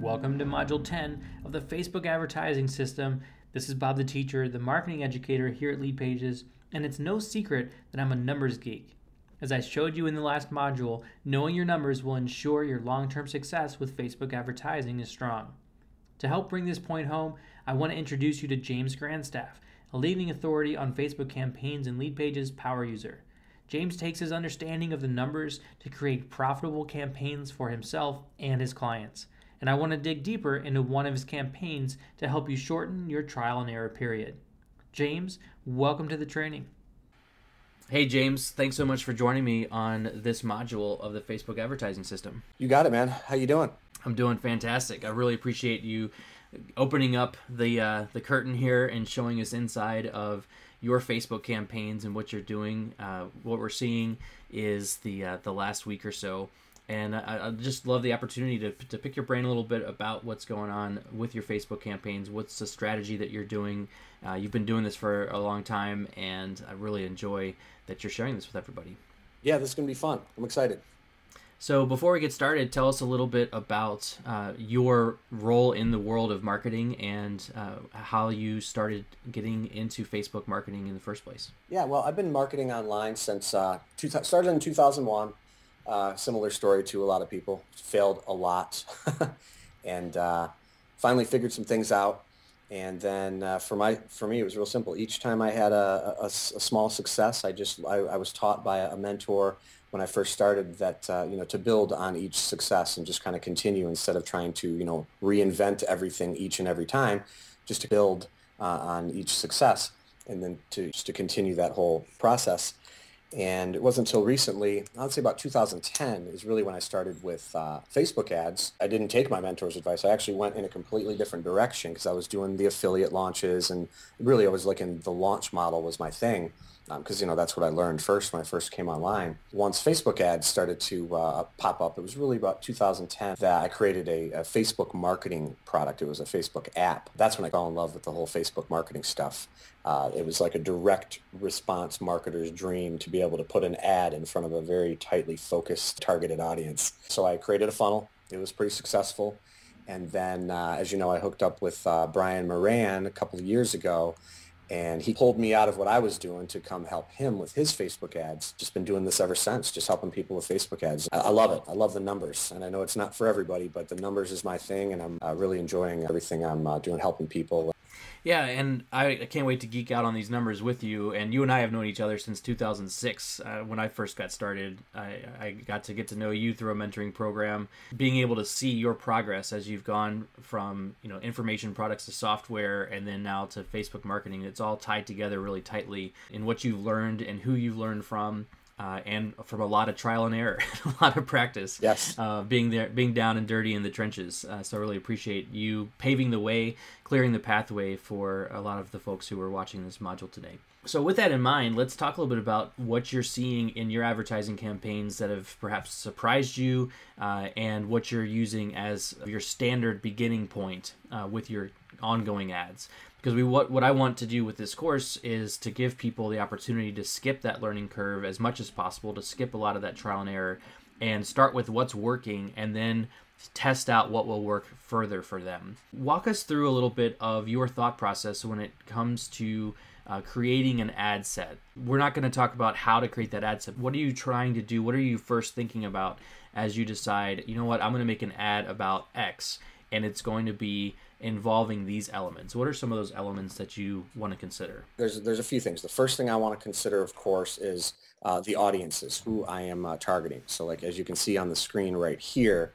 Welcome to Module 10 of the Facebook advertising system. This is Bob the teacher, the marketing educator here at LeadPages, and it's no secret that I'm a numbers geek. As I showed you in the last module, knowing your numbers will ensure your long-term success with Facebook advertising is strong. To help bring this point home, I want to introduce you to James Grandstaff, a leading authority on Facebook campaigns and LeadPages power user. James takes his understanding of the numbers to create profitable campaigns for himself and his clients. And I want to dig deeper into one of his campaigns to help you shorten your trial and error period. James, welcome to the training. Hey James, thanks so much for joining me on this module of the Facebook advertising system. You got it, man. How you doing? I'm doing fantastic. I really appreciate you opening up the curtain here and showing us inside of your Facebook campaigns and what you're doing. What we're seeing is the last week or so. And I just love the opportunity to pick your brain a little bit about what's going on with your Facebook campaigns. What's the strategy that you're doing? You've been doing this for a long time, and I really enjoy that you're sharing this with everybody. Yeah, this is going to be fun. I'm excited. So before we get started, tell us a little bit about your role in the world of marketing and how you started getting into Facebook marketing in the first place. Yeah, well, I've been marketing online since started in 2001. Similar story to a lot of people. Failed a lot, and finally figured some things out. And then for me, it was real simple. Each time I had a small success, I was taught by a mentor when I first started that to build on each success and just kind of continue instead of trying to reinvent everything each and every time, just to build on each success and then to continue that whole process. And it wasn't until recently, I'd say about 2010, is really when I started with Facebook ads. I didn't take my mentor's advice. I actually went in a completely different direction because I was doing the affiliate launches, and really I was looking, the launch model was my thing because, that's what I learned first when I first came online. Once Facebook ads started to pop up, it was really about 2010 that I created a Facebook marketing product. It was a Facebook app. That's when I fell in love with the whole Facebook marketing stuff. It was like a direct response marketer's dream to be able to put an ad in front of a very tightly focused targeted audience. So I created a funnel. It was pretty successful. And then, as you know, I hooked up with Brian Moran a couple of years ago, and he pulled me out of what I was doing to come help him with his Facebook ads. Just been doing this ever since, just helping people with Facebook ads. I love it. I love the numbers. And I know it's not for everybody, but the numbers is my thing, and I'm really enjoying everything I'm doing, helping people. Yeah, and I can't wait to geek out on these numbers with you. And you and I have known each other since 2006. When I first got started, I got to know you through a mentoring program. Being able to see your progress as you've gone from information products to software, and then now to Facebook marketing. It's all tied together really tightly in what you've learned and who you've learned from. And from a lot of trial and error, a lot of practice. Yes. Being down and dirty in the trenches. So I really appreciate you paving the way, clearing the pathway for a lot of the folks who are watching this module today. So with that in mind, let's talk a little bit about what you're seeing in your advertising campaigns that have perhaps surprised you, and what you're using as your standard beginning point with your ongoing ads. Because what I want to do with this course is to give people the opportunity to skip that learning curve as much as possible, to skip a lot of that trial and error, and start with what's working, and then test out what will work further for them. Walk us through a little bit of your thought process when it comes to creating an ad set. We're not going to talk about how to create that ad set. What are you trying to do? What are you first thinking about as you decide, I'm going to make an ad about X, and it's going to be involving these elements? What are some of those elements that you want to consider? There's a few things. The first thing I want to consider, of course, is the audiences, who I am targeting. So like as you can see on the screen right here,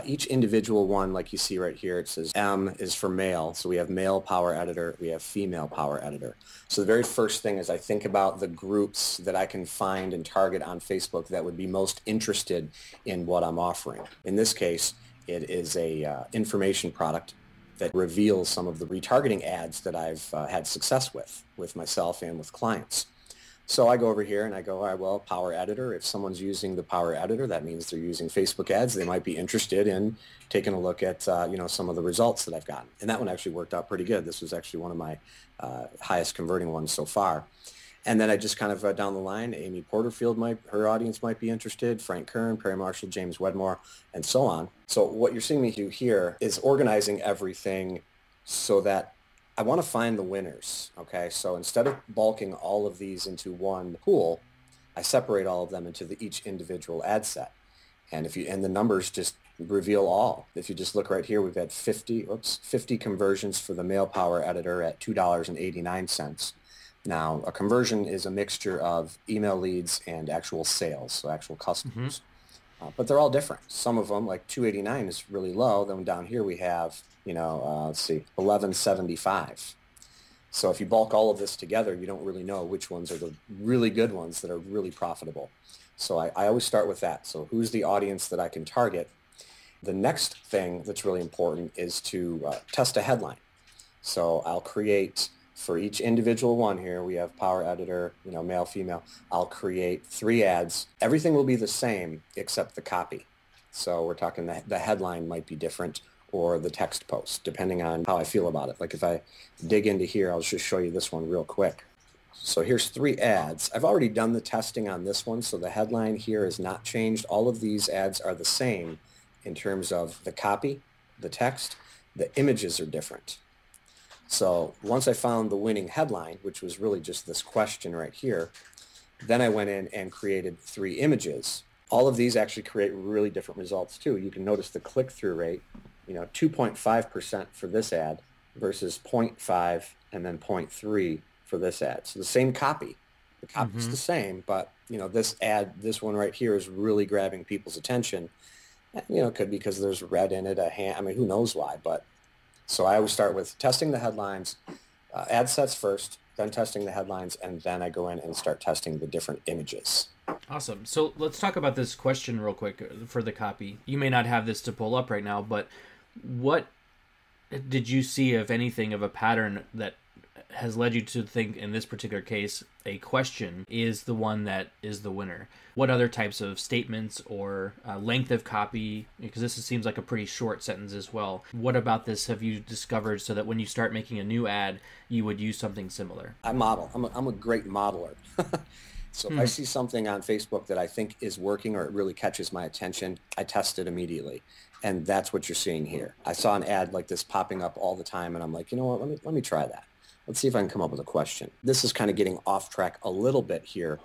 each individual one, like you see right here, it says M is for male. So we have male power editor, we have female power editor. So the very first thing is I think about the groups that I can find and target on Facebook that would be most interested in what I'm offering. In this case, it is a information product that reveals some of the retargeting ads that I've had success with myself and with clients. So I go over here and I go, all right, well, Power Editor, if someone's using the Power Editor, that means they're using Facebook ads. They might be interested in taking a look at, some of the results that I've gotten. And that one actually worked out pretty good. This was actually one of my highest converting ones so far. And then I just kind of down the line, Amy Porterfield her audience might be interested, Frank Kern, Perry Marshall, James Wedmore, and so on. So what you're seeing me do here is organizing everything so that I want to find the winners. Okay, so instead of bulking all of these into one pool, I separate all of them into each individual ad set. And the numbers just reveal all. If you just look right here, we've had 50 conversions for the Mail Power Editor at $2.89. Now, a conversion is a mixture of email leads and actual sales, so actual customers. But they're all different. Some of them, like 289 is really low. Then down here we have, let's see, 1175. So if you bulk all of this together, you don't really know which ones are the really good ones that are really profitable. So I always start with that. So who's the audience that I can target? The next thing that's really important is to test a headline. So I'll create, for each individual one here, we have Power Editor, male, female. I'll create 3 ads. Everything will be the same except the copy. So we're talking the headline might be different, or the text post, depending on how I feel about it. Like if I dig into here, I'll just show you this one real quick. So here's 3 ads. I've already done the testing on this one, so the headline here is not changed. All of these ads are the same in terms of the copy, the text, the images are different. So once I found the winning headline, which was really just this question right here, then I went in and created 3 images. All of these actually create really different results too. You can notice the click-through rate, 2.5% for this ad versus 0.5 and then 0.3 for this ad. So the same copy. The copy's the same, but this one right here is really grabbing people's attention. It could be because there's red in it, who knows why, but so I always start with testing the headlines, ad sets first, then testing the headlines, and then I go in and start testing the different images. Awesome. So let's talk about this question real quick for the copy. You may not have this to pull up right now, but what did you see, if anything, of a pattern that has led you to think, in this particular case, a question is the one that is the winner? What other types of statements or length of copy, because this seems like a pretty short sentence as well, what about this have you discovered so that when you start making a new ad, you would use something similar? I model. I'm a great modeler. So if I see something on Facebook that I think is working or it really catches my attention, I test it immediately. And that's what you're seeing here. I saw an ad like this popping up all the time, and I'm like, you know what, let me try that. Let's see if I can come up with a question. This is kind of getting off track a little bit here,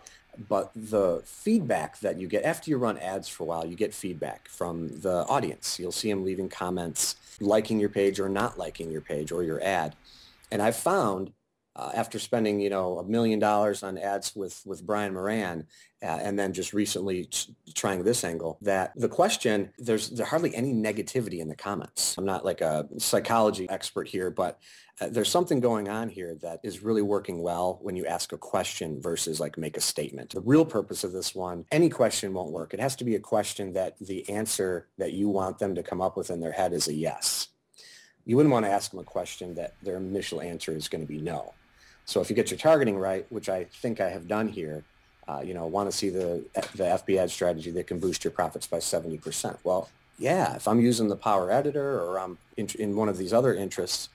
but the feedback that you get after you run ads for a while, you get feedback from the audience. You'll see them leaving comments, liking your page or not liking your page or your ad. And I've found after spending, $1 million on ads with Brian Moran, and then just recently trying this angle, that the question, there's hardly any negativity in the comments. I'm not like a psychology expert here, but there's something going on here that is really working well when you ask a question versus like make a statement. The real purpose of this one, any question won't work. It has to be a question that the answer that you want them to come up with in their head is a yes. You wouldn't want to ask them a question that their initial answer is going to be no. So if you get your targeting right, which I think I have done here, want to see the FB ad strategy that can boost your profits by 70%. Well, yeah, if I'm using the Power Editor or I'm in one of these other interests,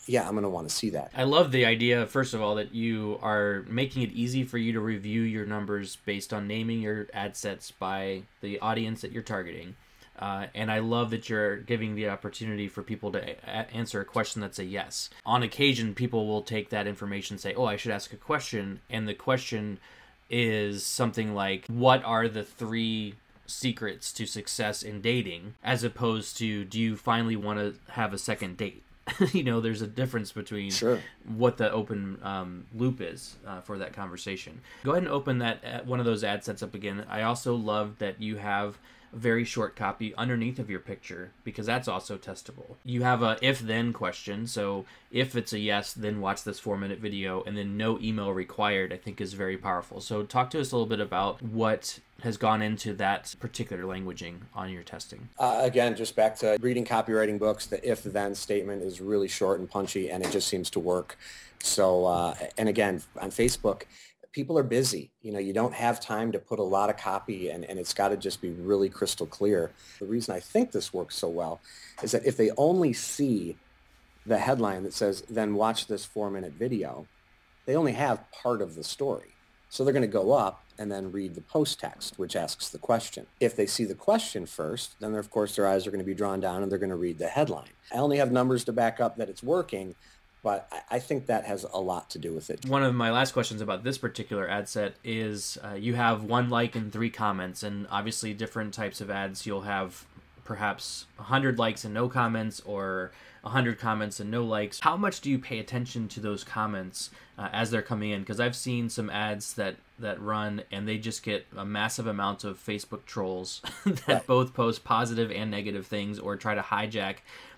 yeah, I'm going to want to see that. I love the idea, first of all, that you are making it easy for you to review your numbers based on naming your ad sets by the audience that you're targeting. And I love that you're giving the opportunity for people to answer a question that's a yes. On occasion, people will take that information and say, oh, I should ask a question. And the question is something like, what are the 3 secrets to success in dating? As opposed to, do you finally want to have a second date? There's a difference between what the open loop is for that conversation. Go ahead and open that one of those ad sets up again. I also love that you have very short copy underneath of your picture, because that's also testable. You have a if-then question, so if it's a yes, then watch this 4-minute video, and then no email required, I think is very powerful. So talk to us a little bit about what has gone into that particular languaging on your testing. Again, just back to reading copywriting books, the if-then statement is really short and punchy, and it just seems to work. So, and again, on Facebook, people are busy. You don't have time to put a lot of copy, and it's got to just be really crystal clear. The reason I think this works so well is that if they only see the headline that says, then watch this 4-minute video, they only have part of the story. So they're going to go up and then read the post text, which asks the question. If they see the question first, then of course their eyes are going to be drawn down and they're going to read the headline. I only have numbers to back up that it's working, but I think that has a lot to do with it. One of my last questions about this particular ad set is you have 1 like and 3 comments, and obviously different types of ads, you'll have perhaps 100 likes and no comments, or 100 comments and no likes. How much do you pay attention to those comments as they're coming in? Because I've seen some ads that run and they just get a massive amount of Facebook trolls that both post positive and negative things or try to hijack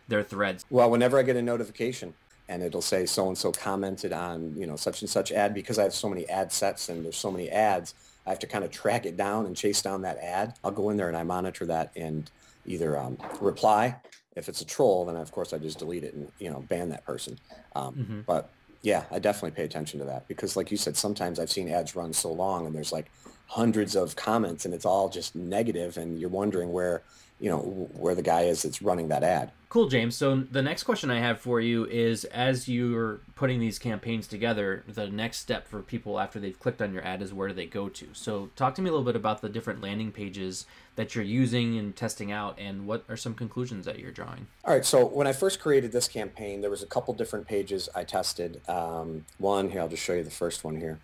their threads. Well, whenever I get a notification and it'll say so-and-so commented on, such and such ad, because I have so many ad sets and there's so many ads, I have to kind of track it down and chase down that ad. I'll go in there and I monitor that and either reply. If it's a troll, then of course I just delete it and, ban that person. But yeah, I definitely pay attention to that because like you said, sometimes I've seen ads run so long and there's like hundreds of comments and it's all just negative and you're wondering where the guy is that's running that ad. Cool, James. So the next question I have for you is, as you're putting these campaigns together, the next step for people after they've clicked on your ad is where do they go to? So talk to me a little bit about the different landing pages that you're using and testing out, and what are some conclusions that you're drawing? All right. So when I first created this campaign, there was a couple different pages I tested. One here, I'll just show you the first one here.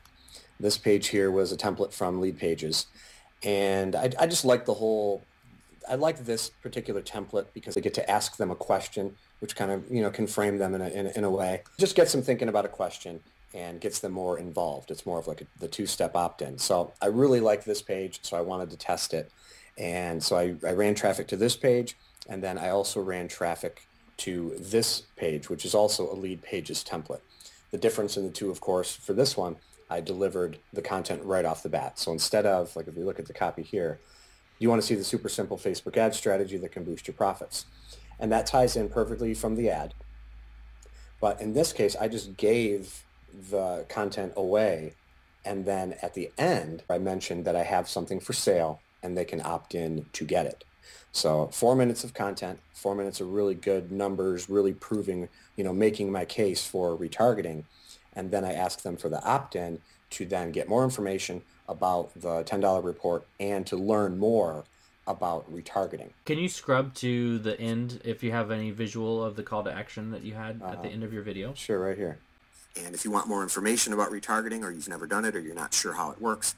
This page here was a template from LeadPages, and I just liked I like this particular template because I get to ask them a question, which kind of, can frame them in a way. Just gets them thinking about a question and gets them more involved. It's more of like the 2-step opt-in. So I really like this page, so I wanted to test it. And so I ran traffic to this page, and then I also ran traffic to this page, which is also a LeadPages template. The difference in the two, of course, for this one, I delivered the content right off the bat. So instead of, like if we look at the copy here, you want to see the super simple Facebook ad strategy that can boost your profits. And that ties in perfectly from the ad. But in this case, I just gave the content away. And then at the end, I mentioned that I have something for sale and they can opt in to get it. So 4 minutes of content, 4 minutes of really good numbers, really proving, making my case for retargeting. And then I ask them for the opt-in to then get more information about the $10 report and to learn more about retargeting. Can you scrub to the end if you have any visual of the call to action that you had at the end of your video? Sure, right here. And if you want more information about retargeting, or you've never done it, or you're not sure how it works,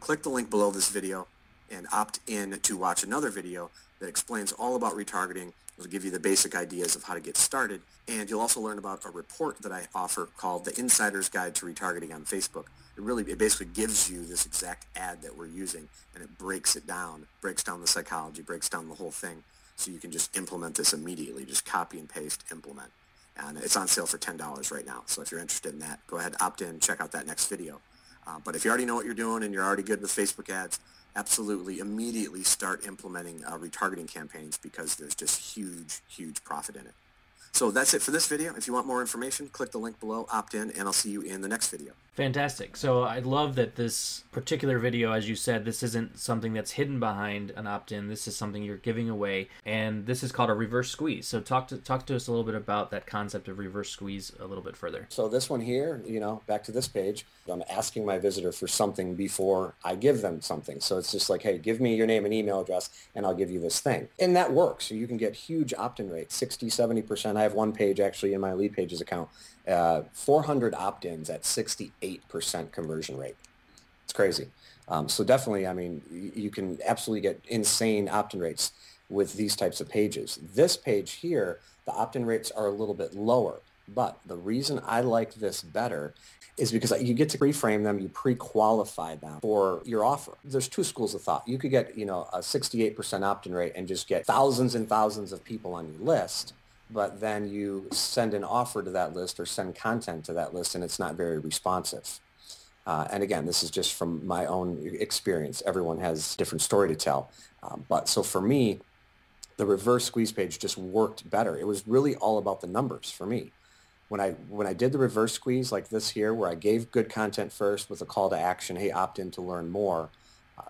click the link below this video and opt in to watch another video that explains all about retargeting. It'll give you the basic ideas of how to get started, and you'll also learn about a report that I offer called the Insider's Guide to Retargeting on Facebook. It basically gives you this exact ad that we're using, and it breaks it down, breaks down the psychology, breaks down the whole thing, so you can just implement this immediately. Just copy and paste, implement. And it's on sale for $10 right now, so if you're interested in that, go ahead, opt in, check out that next video. But if you already know what you're doing and you're already good with Facebook ads, absolutely immediately start implementing retargeting campaigns because there's just huge profit in it. So that's it for this video. If you want more information, click the link below, opt in, and I'll see you in the next video. Fantastic. So I love that this particular video, as you said, this isn't something that's hidden behind an opt-in. This is something you're giving away, and this is called a reverse squeeze. So talk to us a little bit about that concept of reverse squeeze a little bit further. So this one here, back to this page, I'm asking my visitor for something before I give them something. So it's just like, hey, give me your name and email address, and I'll give you this thing. And that works. So you can get huge opt-in rates, 60, 70%. I have one page actually in my LeadPages account, 400 opt-ins at 68% conversion rate. It's crazy. So definitely, you can absolutely get insane opt-in rates with these types of pages. This page here, the opt-in rates are a little bit lower. But the reason I like this better is because you get to pre-frame them, you pre-qualify them for your offer. There's two schools of thought. You could get, a 68% opt-in rate and just get thousands and thousands of people on your list, but then you send an offer to that list or send content to that list and it's not very responsive. And again, this is just from my own experience. Everyone has a different story to tell. But so for me, the reverse squeeze page just worked better. It was really all about the numbers for me. When I did the reverse squeeze like this here, where I gave good content first with a call to action, hey, opt in to learn more,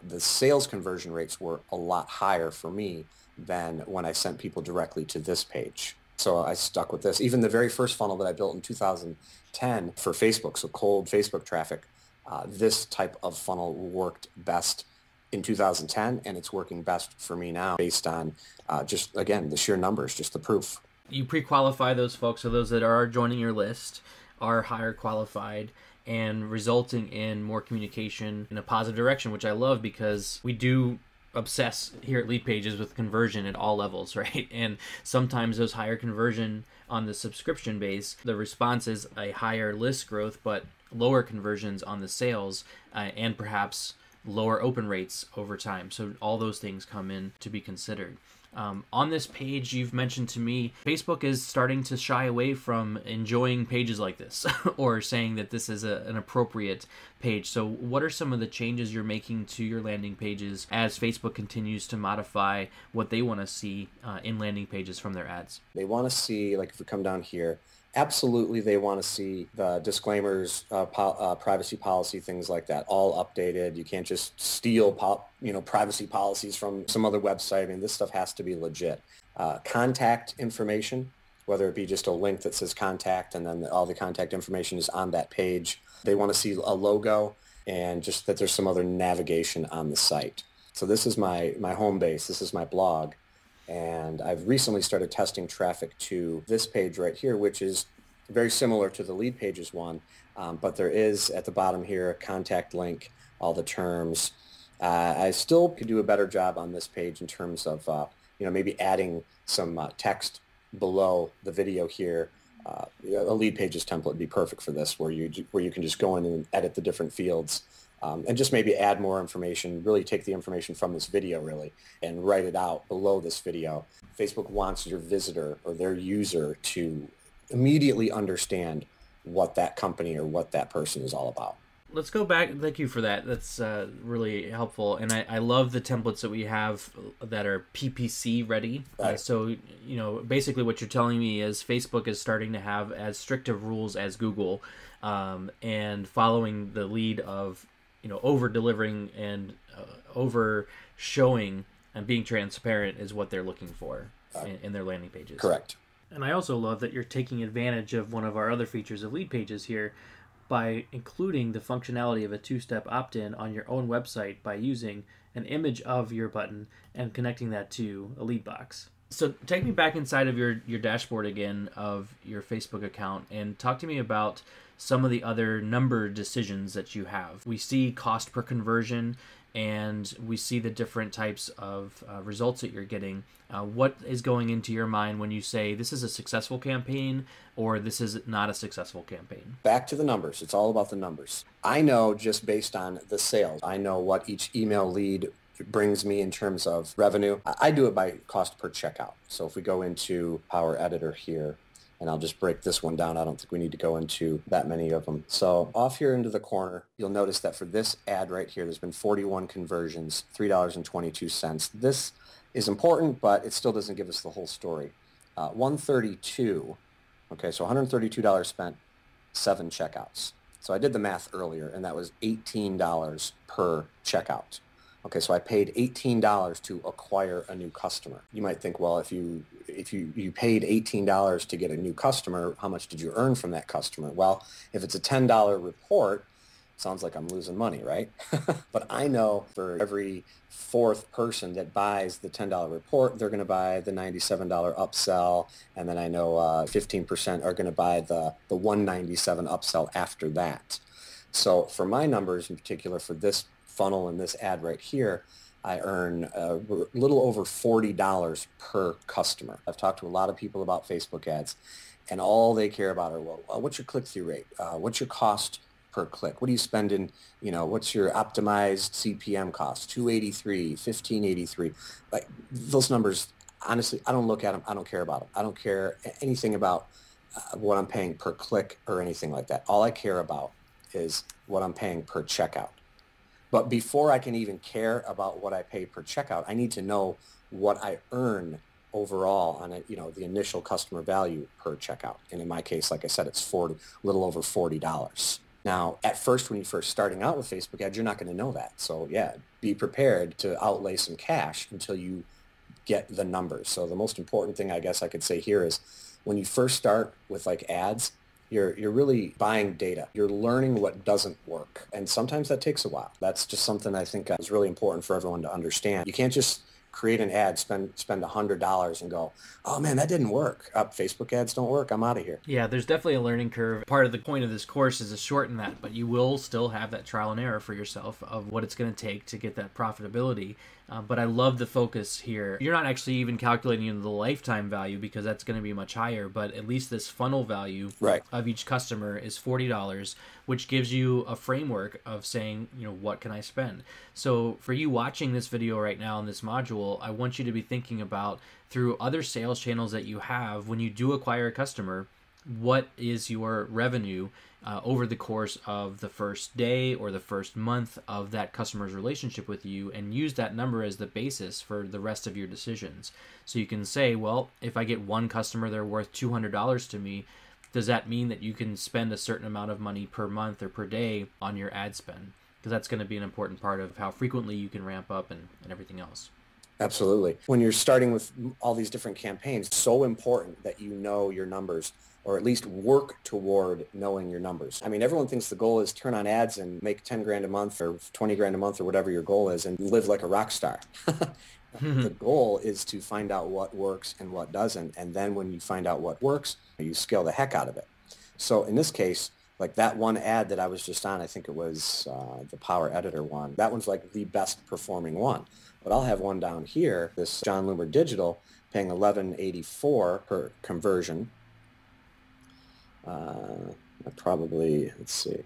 the sales conversion rates were a lot higher for me than when I sent people directly to this page. So I stuck with this. Even the very first funnel that I built in 2010 for Facebook, so cold Facebook traffic, this type of funnel worked best in 2010, and it's working best for me now based on just, again, the sheer numbers, just the proof. You pre-qualify those folks, so those that are joining your list are higher qualified and resulting in more communication in a positive direction, which I love because we do obsess here at LeadPages with conversion at all levels, right? And sometimes those higher conversion on the subscription base, the response is a higher list growth, but lower conversions on the sales and perhaps lower open rates over time. So all those things come in to be considered. On this page, you've mentioned to me, Facebook is starting to shy away from enjoying pages like this or saying that this is an appropriate page. So what are some of the changes you're making to your landing pages as Facebook continues to modify what they want to see in landing pages from their ads? They want to see, like if we come down here, absolutely they want to see the disclaimers, privacy policy, things like that, all updated. You can't just steal privacy policies from some other website. I mean, this stuff has to be legit. Contact information, whether it be just a link that says contact and then all the contact information is on that page. They want to see a logo and just that there's some other navigation on the site. So this is my home base. This is my blog. And I've recently started testing traffic to this page right here, which is very similar to the LeadPages one, but there is at the bottom here a contact link, all the terms. I still could do a better job on this page in terms of maybe adding some text below the video here. A LeadPages template would be perfect for this, where you can just go in and edit the different fields. And just maybe add more information, really take the information from this video really and write it out below this video. Facebook wants your visitor or their user to immediately understand what that company or what that person is all about. Let's go back. Thank you for that. That's really helpful. And I love the templates that we have that are PPC ready. Right. So, basically what you're telling me is Facebook is starting to have as strict of rules as Google and following the lead of over delivering and over showing and being transparent is what they're looking for in their landing pages. Correct. And I also love that you're taking advantage of one of our other features of LeadPages here by including the functionality of a two-step opt-in on your own website by using an image of your button and connecting that to a lead box. So take me back inside of your dashboard again of your Facebook account and talk to me about some of the other number decisions that you have. We see cost per conversion and we see the different types of results that you're getting. What is going into your mind when you say this is a successful campaign or this is not a successful campaign? Back to the numbers. It's all about the numbers. I know just based on the sales, I know what each email lead brings me in terms of revenue. I do it by cost per checkout. So if we go into Power Editor here, and I'll just break this one down. I don't think we need to go into that many of them. So off here into the corner, you'll notice that for this ad right here, there's been 41 conversions, $3.22. This is important, but it still doesn't give us the whole story. 132, okay, so $132 spent, 7 checkouts. So I did the math earlier, and that was $18 per checkout. Okay, so I paid $18 to acquire a new customer. You might think, well, if you paid $18 to get a new customer, how much did you earn from that customer? Well, if it's a $10 report, sounds like I'm losing money, right? But I know for every 4th person that buys the $10 report, they're going to buy the $97 upsell, and then I know 15% are going to buy the $197 upsell after that. So for my numbers in particular, for this funnel and this ad right here, I earn a little over $40 per customer. I've talked to a lot of people about Facebook ads, and all they care about are, well, what's your click-through rate? What's your cost per click? What do you spend in, what's your optimized CPM cost? 283, 1583. Like those numbers, honestly, I don't look at them. I don't care about them. I don't care anything about what I'm paying per click or anything like that. All I care about is what I'm paying per checkout. But before I can even care about what I pay per checkout, I need to know what I earn overall on the initial customer value per checkout. And in my case, like I said, it's a little over $40. Now, at first, when you're first starting out with Facebook ads, you're not going to know that. So yeah, be prepared to outlay some cash until you get the numbers. So the most important thing I guess I could say here is when you first start with like ads, you're really buying data. You're learning what doesn't work. And sometimes that takes a while. That's just something I think is really important for everyone to understand. You can't just create an ad, spend $100 and go, oh man, that didn't work. Facebook ads don't work. I'm out of here. Yeah, there's definitely a learning curve. Part of the point of this course is to shorten that, but you will still have that trial and error for yourself of what it's going to take to get that profitability. But I love the focus here. You're not actually even calculating the lifetime value because that's going to be much higher, but at least this funnel value of each customer is $40, which gives you a framework of saying, what can I spend? So for you watching this video right now in this module, I want you to be thinking about through other sales channels that you have, when you do acquire a customer, what is your revenue over the course of the first day or the first month of that customer's relationship with you, and use that number as the basis for the rest of your decisions. So you can say, well, if I get one customer, they're worth $200 to me, does that mean that you can spend a certain amount of money per month or per day on your ad spend? Because that's going to be an important part of how frequently you can ramp up and everything else. Absolutely. When you're starting with all these different campaigns, it's so important that you know your numbers, or at least work toward knowing your numbers. I mean, everyone thinks the goal is turn on ads and make 10 grand a month or 20 grand a month or whatever your goal is and live like a rock star. The goal is to find out what works and what doesn't. And then when you find out what works, you scale the heck out of it. So in this case, like that one ad that I was just on, I think it was the Power Editor one. That one's like the best performing one. But I'll have one down here, this John Loomer Digital, paying $11.84 per conversion. Let's see.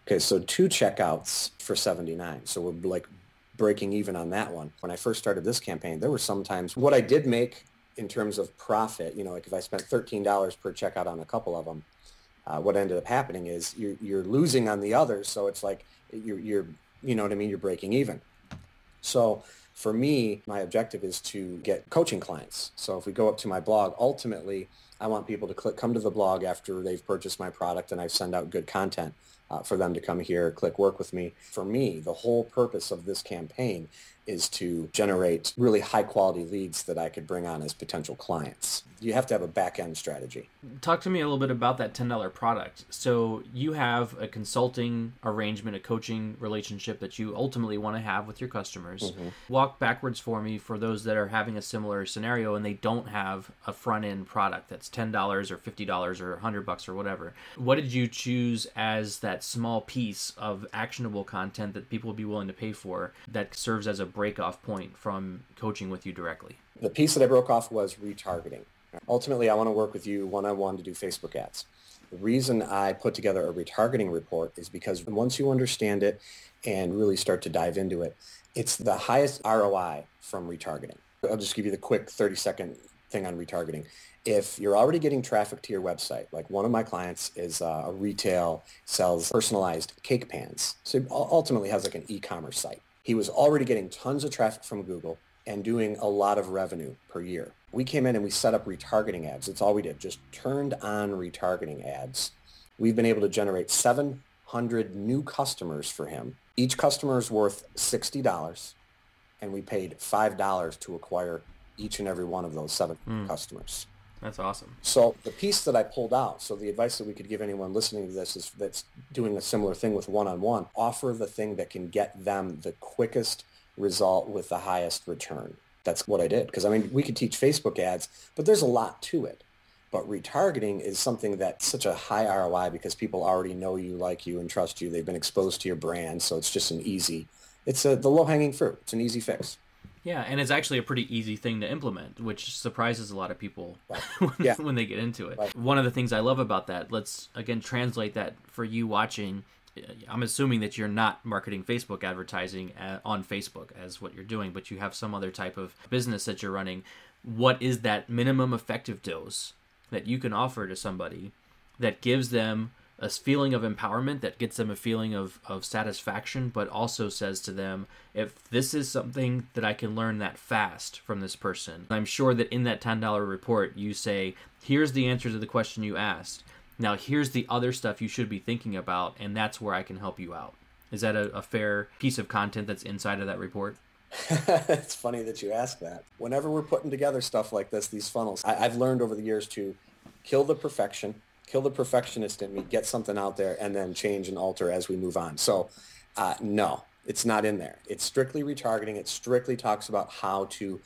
Okay, so 2 checkouts for $79. So we're like breaking even on that one. When I first started this campaign, there were sometimes what I did make in terms of profit, like if I spent $13 per checkout on a couple of them, what ended up happening is you're losing on the others. So it's like you're you know what I mean? You're breaking even. So for me, my objective is to get coaching clients. So if we go up to my blog, ultimately, I want people to come to the blog after they've purchased my product and I send out good content for them to come here, click work with me. For me, the whole purpose of this campaign is to generate really high quality leads that I could bring on as potential clients. You have to have a back end strategy. Talk to me a little bit about that $10 product. So you have a consulting arrangement, a coaching relationship that you ultimately want to have with your customers. Mm-hmm. Walk backwards for me for those that are having a similar scenario and they don't have a front end product that's $10 or $50 or $100 or whatever. What did you choose as that small piece of actionable content that people would be willing to pay for that serves as a break-off point from coaching with you directly? The piece that I broke off was retargeting. Ultimately, I want to work with you one-on-one to do Facebook ads. The reason I put together a retargeting report is because once you understand it and really start to dive into it, it's the highest ROI from retargeting. I'll just give you the quick 30-second thing on retargeting. If you're already getting traffic to your website, like one of my clients is a retail, sells personalized cake pans. So ultimately has like an e-commerce site. He was already getting tons of traffic from Google and doing a lot of revenue per year. We came in and we set up retargeting ads. That's all we did, just turned on retargeting ads. We've been able to generate 700 new customers for him. Each customer is worth $60, and we paid $5 to acquire each and every one of those 7 customers. That's awesome. So the piece that I pulled out, so the advice that we could give anyone listening to this is that's doing a similar thing with one-on-one, offer the thing that can get them the quickest result with the highest return. That's what I did. Because, I mean, we could teach Facebook ads, but there's a lot to it. But retargeting is something that's such a high ROI because people already know you, like you, and trust you. They've been exposed to your brand, so it's just it's the low-hanging fruit. It's an easy fix. Yeah, and it's actually a pretty easy thing to implement, which surprises a lot of people when they get into it. Right. One of the things I love about that, let's, again, translate that for you watching. I'm assuming that you're not marketing Facebook advertising on Facebook as what you're doing, but you have some other type of business that you're running. What is that minimum effective dose that you can offer to somebody that gives them a feeling of empowerment, that gets them a feeling of satisfaction, but also says to them, if this is something that I can learn that fast from this person, I'm sure that in that $10 report, you say, here's the answer to the question you asked. Now, here's the other stuff you should be thinking about, and that's where I can help you out. Is that a fair piece of content that's inside of that report? It's funny that you ask that. Whenever we're putting together stuff like this, these funnels, I've learned over the years to kill the perfectionist in me, get something out there, and then change and alter as we move on. So no, it's not in there. It's strictly retargeting. It strictly talks about how to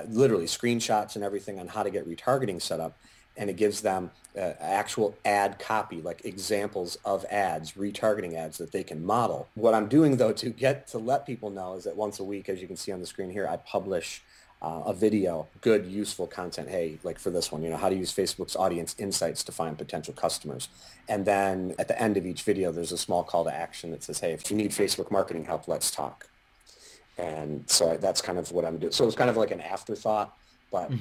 literally screenshots and everything on how to get retargeting set up. And it gives them actual ad copy, like examples of ads, retargeting ads that they can model. What I'm doing, though, to let people know is that once a week, as you can see on the screen here, I publish a video, good, useful content. Hey, like for this one, how to use Facebook's audience insights to find potential customers. And then at the end of each video, there's a small call to action that says, hey, if you need Facebook marketing help, let's talk. And so that's kind of what I'm doing. So it's kind of like an afterthought, but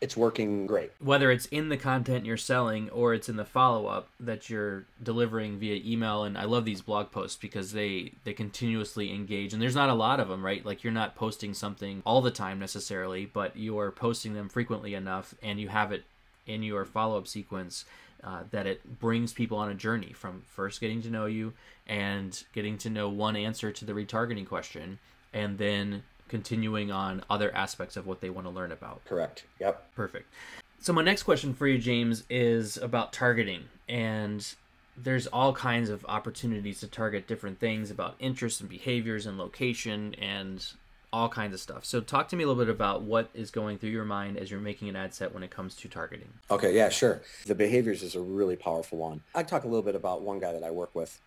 it's working great. Whether it's in the content you're selling or it's in the follow-up that you're delivering via email. And I love these blog posts because they continuously engage. And there's not a lot of them, right? Like you're not posting something all the time necessarily, but you are posting them frequently enough and you have it in your follow-up sequence that it brings people on a journey from first getting to know you and getting to know one answer to the retargeting question and then continuing on other aspects of what they want to learn about. Correct. Yep. Perfect. So my next question for you, James, is about targeting. And there's all kinds of opportunities to target different things about interests and behaviors and location and all kinds of stuff. So talk to me a little bit about what is going through your mind as you're making an ad set when it comes to targeting. Okay, yeah, sure. The behaviors is a really powerful one. I talk a little bit about one guy that I work with.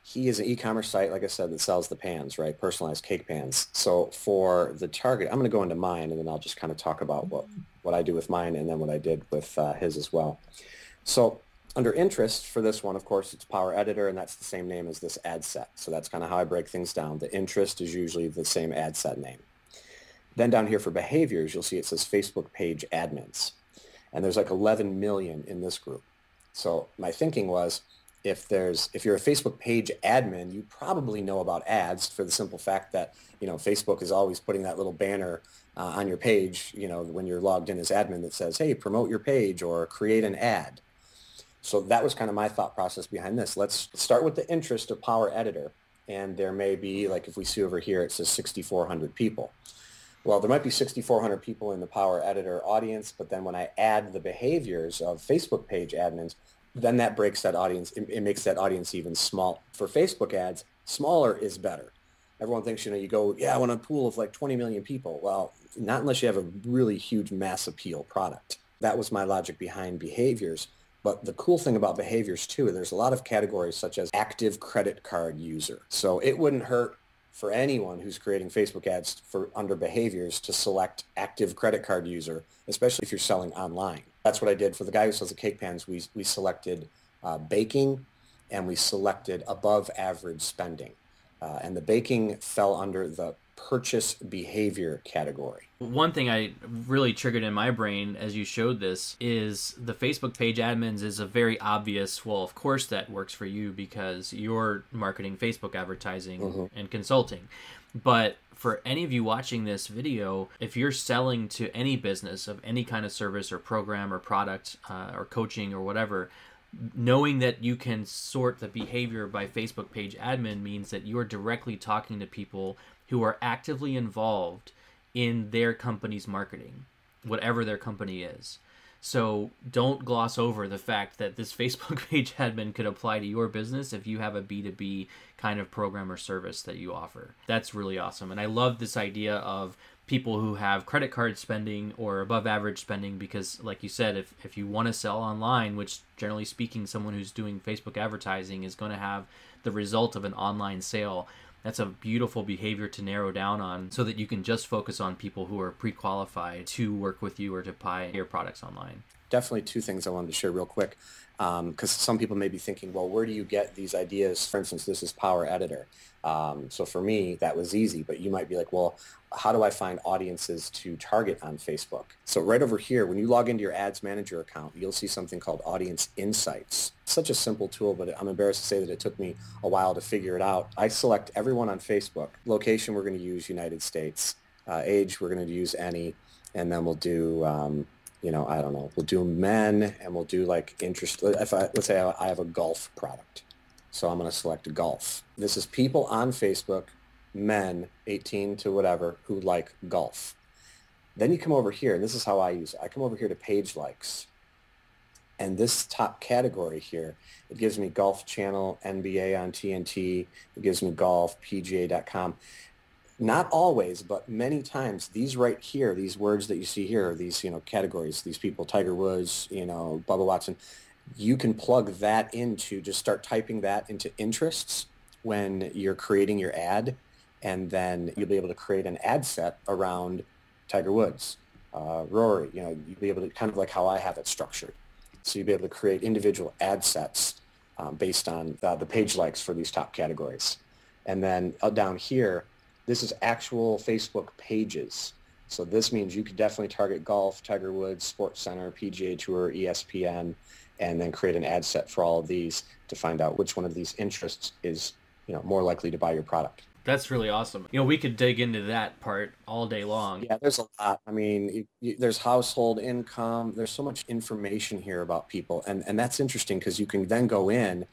He is an e-commerce site, like I said, that sells the pans, right? Personalized cake pans. So for the target, I'm going to go into mine, and then I'll just kind of talk about what I do with mine and then what I did with his as well. So under interest for this one, of course, it's Power Editor, and that's the same name as this ad set. So that's kind of how I break things down. The interest is usually the same ad set name. Then down here for behaviors, you'll see it says Facebook page admins. And there's like 11 million in this group. So my thinking was, if you're a Facebook page admin, you probably know about ads for the simple fact that, Facebook is always putting that little banner on your page, when you're logged in as admin that says, hey, promote your page or create an ad. So that was kind of my thought process behind this. Let's start with the interest of Power Editor. And there may be, like if we see over here, it says 6,400 people. Well, there might be 6,400 people in the Power Editor audience, but then when I add the behaviors of Facebook page admins, then that breaks that audience. It makes that audience even small. For Facebook ads, smaller is better. Everyone thinks, you go, I want a pool of like 20 million people. Well, not unless you have a really huge mass appeal product. That was my logic behind behaviors. But the cool thing about behaviors too, there's a lot of categories such as active credit card user. So it wouldn't hurt for anyone who's creating Facebook ads under behaviors to select active credit card user, especially if you're selling online. That's what I did for the guy who sells the cake pans. We selected baking, and we selected above average spending. And the baking fell under the purchase behavior category. One thing I really triggered in my brain as you showed this is the Facebook page admins is a very obvious, well, of course that works for you because you're marketing Facebook advertising and consulting. But for any of you watching this video, if you're selling to any business of any kind of service or program or product or coaching or whatever, knowing that you can sort the behavior by Facebook page admin means that you're directly talking to people who are actively involved in their company's marketing, whatever their company is. So don't gloss over the fact that this Facebook page admin could apply to your business if you have a B2B kind of program or service that you offer. That's really awesome. And I love this idea of people who have credit card spending or above average spending because, like you said, if you want to sell online, which generally speaking, someone who's doing Facebook advertising is going to have the result of an online sale. That's a beautiful behavior to narrow down on so that you can just focus on people who are pre-qualified to work with you or to buy your products online. Definitely two things I wanted to share real quick because some people may be thinking, well, where do you get these ideas? For instance, this is Power Editor. So for me, that was easy, but you might be like, well, how do I find audiences to target on Facebook? So right over here, when you log into your Ads Manager account, you'll see something called Audience Insights. Such a simple tool, but I'm embarrassed to say that it took me a while to figure it out. I select everyone on Facebook. Location, we're going to use United States. Age, we're going to use any, and then we'll do, I don't know, we'll do men, and we'll do like interest. Let's say I have a golf product. So I'm going to select golf. This is people on Facebook men 18 to whatever who like golf. Then you come over here, and this is how I use it. I come over here to page likes. And this top category here, it gives me Golf Channel, NBA on TNT. It gives me golf, PGA.com. Not always, but many times, these right here, these words that you see here, these, categories, these people, Tiger Woods, Bubba Watson, you can plug that into, just start typing that into interests when you're creating your ad. And then you'll be able to create an ad set around Tiger Woods, Rory, you'll be able to, kind of like how I have it structured. So you'll be able to create individual ad sets based on the page likes for these top categories. And then down here, this is actual Facebook pages. So this means you could definitely target golf, Tiger Woods, Sports Center, PGA Tour, ESPN, and then create an ad set for all of these to find out which one of these interests is more likely to buy your product. That's really awesome. We could dig into that part all day long. Yeah, there's a lot. I mean, there's household income. There's so much information here about people. And that's interesting because you can then go in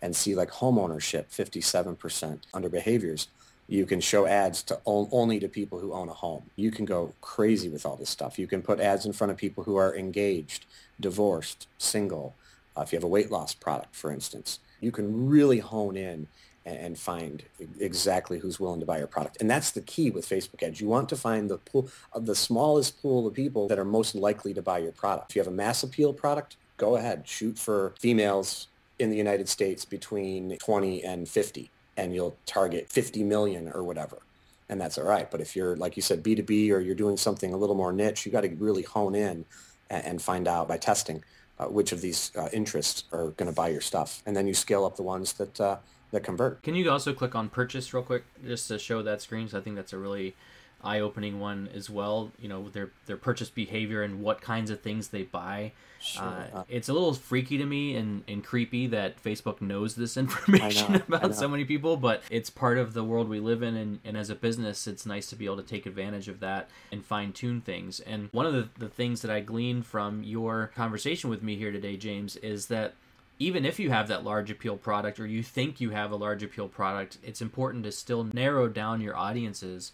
and see like home ownership, 57% under behaviors. You can show ads to only to people who own a home. You can go crazy with all this stuff. You can put ads in front of people who are engaged, divorced, single. If you have a weight loss product, for instance, you can really hone in and find exactly who's willing to buy your product. And that's the key with Facebook ads. You want to find the pool of the smallest pool of people that are most likely to buy your product. If you have a mass appeal product, go ahead, shoot for females in the United States between 20 and 50, and you'll target 50 million or whatever. And that's all right. But if you're, like you said, B2B, or you're doing something a little more niche, you got to really hone in and find out by testing which of these interests are going to buy your stuff. And then you scale up the ones that convert. Can you also click on purchase real quick just to show that screen? So I think that's a really eye-opening one as well. Their purchase behavior and what kinds of things they buy. Sure. It's a little freaky to me and creepy that Facebook knows this information about so many people, but it's part of the world we live in, and as a business, it's nice to be able to take advantage of that and fine-tune things. And one of the things that I gleaned from your conversation with me here today, James, is that even if you have that large appeal product, or you think you have a large appeal product, it's important to still narrow down your audiences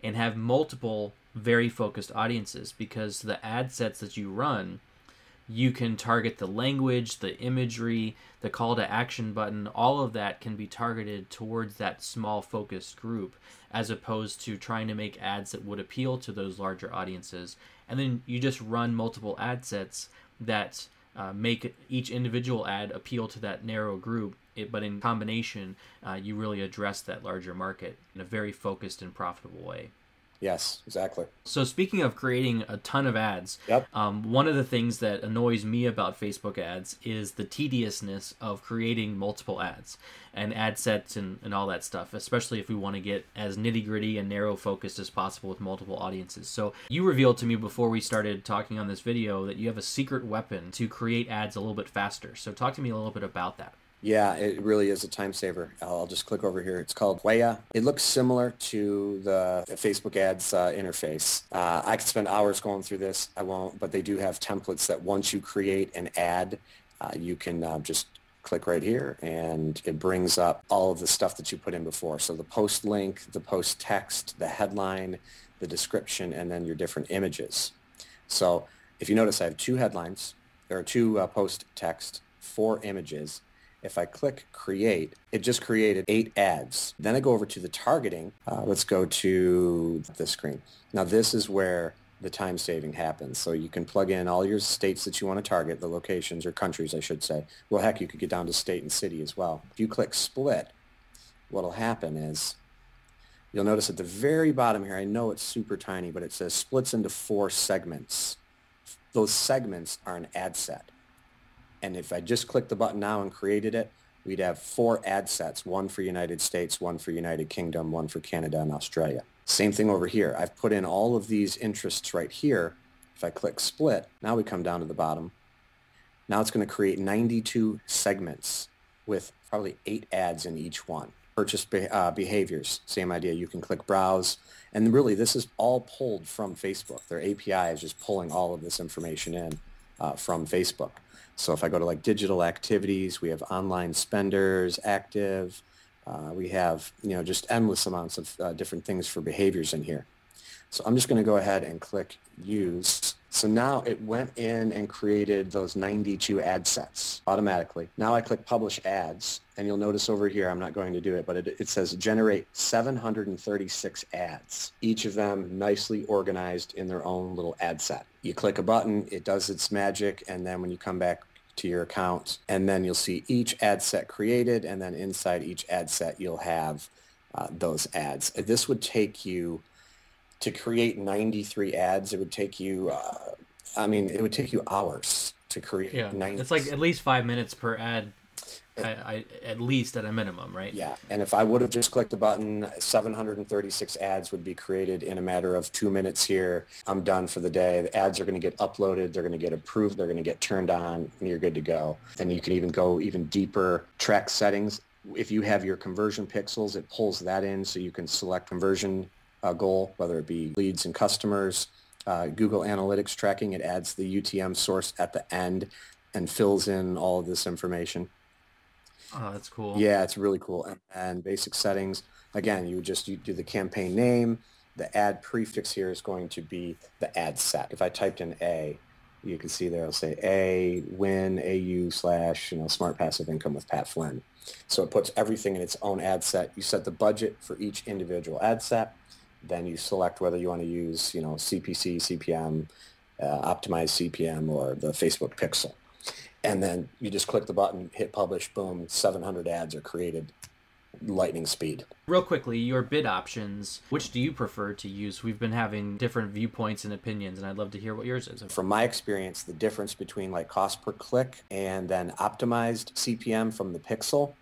and have multiple very focused audiences, because the ad sets that you run, you can target the language, the imagery, the call to action button. All of that can be targeted towards that small focused group, as opposed to trying to make ads that would appeal to those larger audiences. And then you just run multiple ad sets that make each individual ad appeal to that narrow group, but in combination, you really address that larger market in a very focused and profitable way. Yes, exactly. So speaking of creating a ton of ads, Yep. One of the things that annoys me about Facebook ads is the tediousness of creating multiple ads and ad sets and all that stuff, especially if we want to get as nitty-gritty and narrow-focused as possible with multiple audiences. So you revealed to me before we started talking on this video that you have a secret weapon to create ads a little bit faster. So talk to me a little bit about that. Yeah, it really is a time saver. I'll just click over here. It's called Waya. It looks similar to the Facebook ads interface. I could spend hours going through this. I won't, but they do have templates that once you create an ad, you can just click right here, and it brings up all of the stuff that you put in before. So the post link, the post text, the headline, the description, and then your different images. So if you notice, I have two headlines. There are two post text, 4 images. If I click create, it just created 8 ads. Then I go over to the targeting. Let's go to this screen. Now this is where the time saving happens. So you can plug in all your states that you want to target, the locations, or countries, I should say. Well, heck, you could get down to state and city as well. If you click split, what'll happen is you'll notice at the very bottom here, I know it's super tiny, but it says splits into 4 segments. Those segments are an ad set. And if I just click the button now and created it, we'd have 4 ad sets, one for United States, one for United Kingdom, one for Canada and Australia. Same thing over here. I've put in all of these interests right here. If I click split, now we come down to the bottom. Now it's going to create 92 segments with probably 8 ads in each one. Purchase behaviors, same idea. You can click browse. And really, this is all pulled from Facebook. Their API is just pulling all of this information in from Facebook. So if I go to like digital activities, we have online spenders, active, We have, just endless amounts of different things for behaviors in here. So I'm just going to go ahead and click use. So now it went in and created those 92 ad sets automatically. Now I click publish ads, and you'll notice over here, I'm not going to do it, but it says generate 736 ads, each of them nicely organized in their own little ad set. You click a button, it does its magic, and then when you come back to your account, and then you'll see each ad set created, and then inside each ad set you'll have those ads. This would take you, to create 93 ads, it would take you, it would take you hours to create. Yeah, 90. It's like at least 5 minutes per ad, at least at a minimum, right? Yeah, and if I would have just clicked a button, 736 ads would be created in a matter of 2 minutes here. I'm done for the day. The ads are going to get uploaded, they're going to get approved, they're going to get turned on, and you're good to go. And you can even go even deeper, track settings. If you have your conversion pixels, it pulls that in so you can select conversion goal, whether it be leads and customers. Google Analytics tracking, it adds the UTM source at the end and fills in all of this information. Oh, that's cool. Yeah, it's really cool. And basic settings, again, you do the campaign name. The ad prefix here is going to be the ad set. If I typed in A, you can see there it'll say A, win, AU / smart passive income with Pat Flynn. So it puts everything in its own ad set. You set the budget for each individual ad set. Then you select whether you want to use, CPC, CPM, optimize CPM, or the Facebook pixel. And then you just click the button, hit publish, boom, 700 ads are created, lightning speed. Real quickly, your bid options, which do you prefer to use? We've been having different viewpoints and opinions, and I'd love to hear what yours is. From my experience, the difference between like cost per click and then optimized CPM from the pixel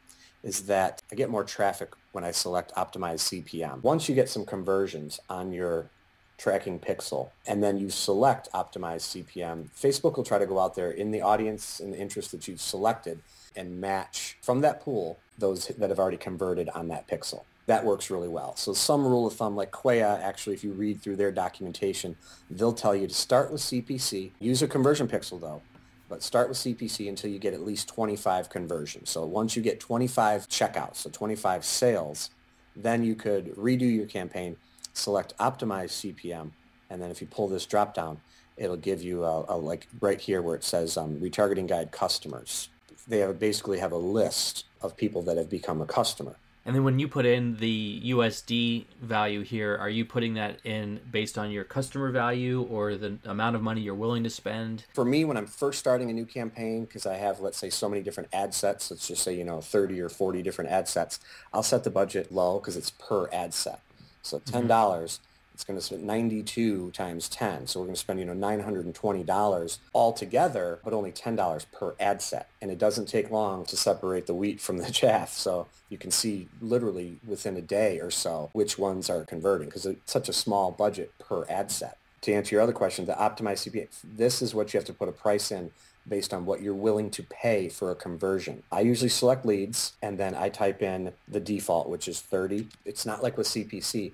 is that I get more traffic when I select optimized CPM. Once you get some conversions on your tracking pixel and then you select optimized CPM, Facebook will try to go out there in the audience, in the interest that you've selected, and match from that pool those that have already converted on that pixel. That works really well. So some rule of thumb, like Quaya, actually, if you read through their documentation, they'll tell you to start with CPC, use a conversion pixel though, but start with CPC until you get at least 25 conversions. So once you get 25 checkouts, so 25 sales, then you could redo your campaign, select optimize CPM, and then if you pull this drop down, it'll give you a like right here where it says retargeting guide customers. They basically have a list of people that have become a customer. And then when you put in the USD value here, are you putting that in based on your customer value or the amount of money you're willing to spend? For me, when I'm first starting a new campaign, because I have, let's say, so many different ad sets, let's just say, 30 or 40 different ad sets, I'll set the budget low because it's per ad set. So $10, it's going to spend 92 times 10. So we're going to spend, $920 altogether, but only $10 per ad set. And it doesn't take long to separate the wheat from the chaff. So you can see literally within a day or so which ones are converting because it's such a small budget per ad set. To answer your other question, the optimized CPA, this is what you have to put a price in based on what you're willing to pay for a conversion. I usually select leads and then I type in the default, which is 30. It's not like with CPC.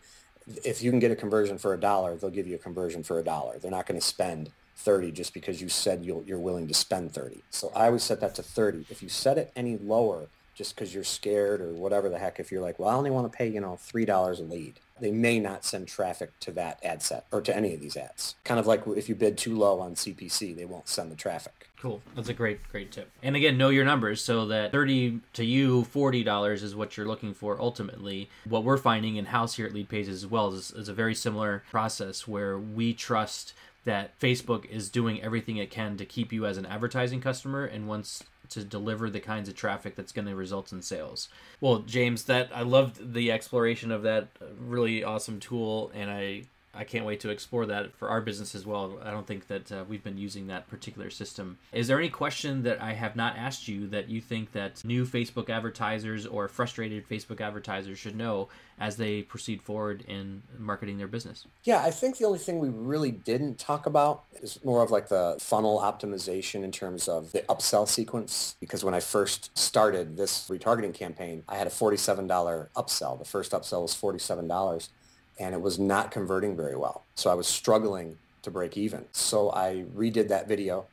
If you can get a conversion for $1, they'll give you a conversion for $1. They're not going to spend 30 just because you said you're willing to spend 30. So I always set that to 30. If you set it any lower, just because you're scared or whatever the heck, if you're like, well, I only want to pay, $3 a lead, they may not send traffic to that ad set or to any of these ads. Kind of like if you bid too low on CPC, they won't send the traffic. Cool. That's a great tip. And again, know your numbers so that 30 to you, $40 is what you're looking for ultimately. What we're finding in-house here at LeadPages as well is a very similar process where we trust that Facebook is doing everything it can to keep you as an advertising customer and wants to deliver the kinds of traffic that's going to result in sales. Well, James, I loved the exploration of that really awesome tool, and I can't wait to explore that for our business as well. I don't think that we've been using that particular system. Is there any question that I have not asked you that you think that new Facebook advertisers or frustrated Facebook advertisers should know as they proceed forward in marketing their business? Yeah, I think the only thing we really didn't talk about is more of like the funnel optimization in terms of the upsell sequence. Because when I first started this retargeting campaign, I had a $47 upsell. The first upsell was $47. And it was not converting very well. So I was struggling to break even. So I redid that video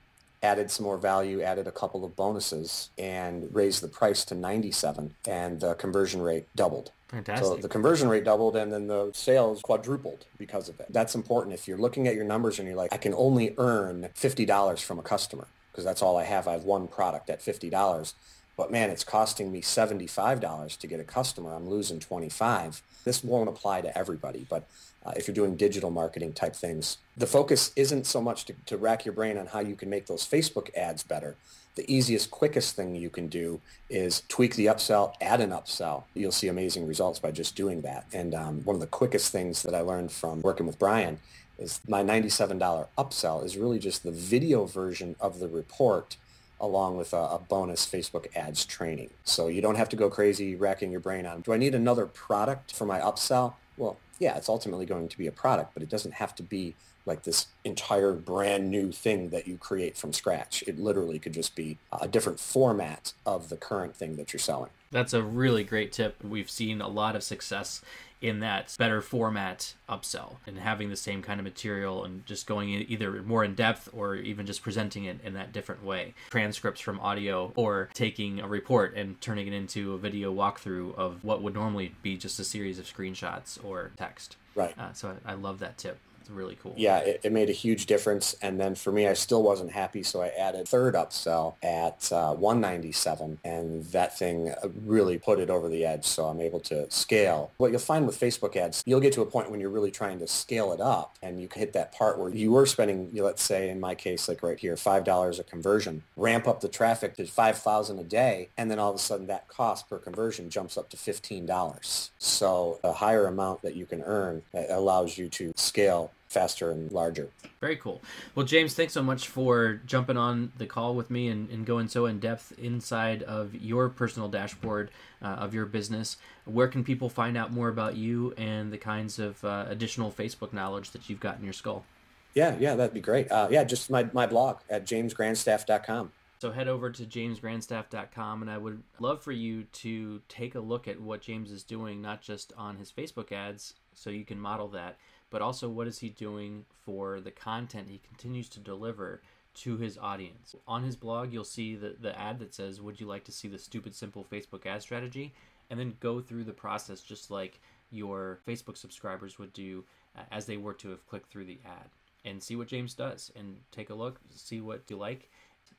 added some more value, added a couple of bonuses, and raised the price to 97, and the conversion rate doubled. Fantastic. So the conversion rate doubled, and then the sales quadrupled because of it. That's important. If you're looking at your numbers and you're like, I can only earn $50 from a customer because that's all I have. I have one product at $50. But man, it's costing me $75 to get a customer. I'm losing 25. This won't apply to everybody, but if you're doing digital marketing type things, the focus isn't so much to rack your brain on how you can make those Facebook ads better. The easiest, quickest thing you can do is tweak the upsell, add an upsell. You'll see amazing results by just doing that. And one of the quickest things that I learned from working with Brian is my $97 upsell is really just the video version of the report along with a bonus Facebook ads training. So you don't have to go crazy racking your brain on, do I need another product for my upsell? Well, yeah, it's ultimately going to be a product, but it doesn't have to be like this entire brand new thing that you create from scratch. It literally could just be a different format of the current thing that you're selling. That's a really great tip. We've seen a lot of success in that better format upsell and having the same kind of material and just going either more in depth or even just presenting it in that different way. Transcripts from audio or taking a report and turning it into a video walkthrough of what would normally be just a series of screenshots or text. Right. So I love that tip. It's really cool. Yeah, it made a huge difference. And then for me, I still wasn't happy, so I added third upsell at $197, and that thing really put it over the edge, so I'm able to scale. What you'll find with Facebook ads, you'll get to a point when you're really trying to scale it up, and you can hit that part where you were spending, let's say in my case, like right here, $5 a conversion, ramp up the traffic to 5,000 a day, and then all of a sudden that cost per conversion jumps up to $15. So a higher amount that you can earn allows you to scale faster and larger. Very cool. Well, James, thanks so much for jumping on the call with me and going so in depth inside of your personal dashboard of your business. Where can people find out more about you and the kinds of additional Facebook knowledge that you've got in your skull? Yeah, that'd be great. Just my blog at jamesgrandstaff.com. So head over to jamesgrandstaff.com, and I would love for you to take a look at what James is doing, not just on his Facebook ads, so you can model that, but also what is he doing for the content he continues to deliver to his audience. On his blog, you'll see the ad that says, would you like to see the stupid simple Facebook ad strategy? And then go through the process just like your Facebook subscribers would do as they were to have clicked through the ad. And see what James does, and take a look, see what you like,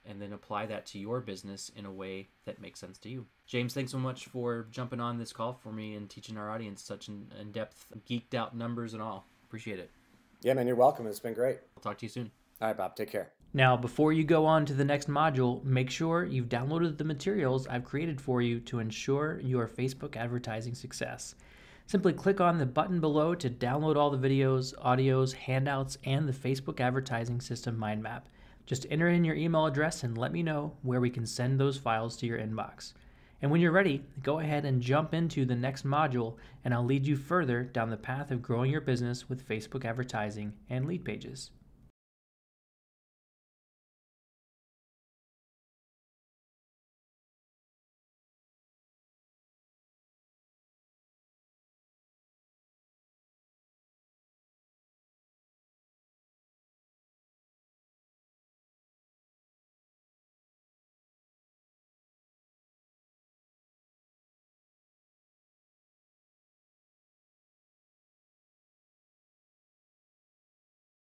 and then apply that to your business in a way that makes sense to you. James, thanks so much for jumping on this call for me and teaching our audience such in-depth, geeked out numbers and all. Appreciate it. Yeah, man, you're welcome. It's been great. I'll talk to you soon. All right, Bob, take care. Now, before you go on to the next module, make sure you've downloaded the materials I've created for you to ensure your Facebook advertising success. Simply click on the button below to download all the videos, audios, handouts, and the Facebook advertising system mind map. Just enter in your email address and let me know where we can send those files to your inbox. And when you're ready, go ahead and jump into the next module, and I'll lead you further down the path of growing your business with Facebook advertising and LeadPages.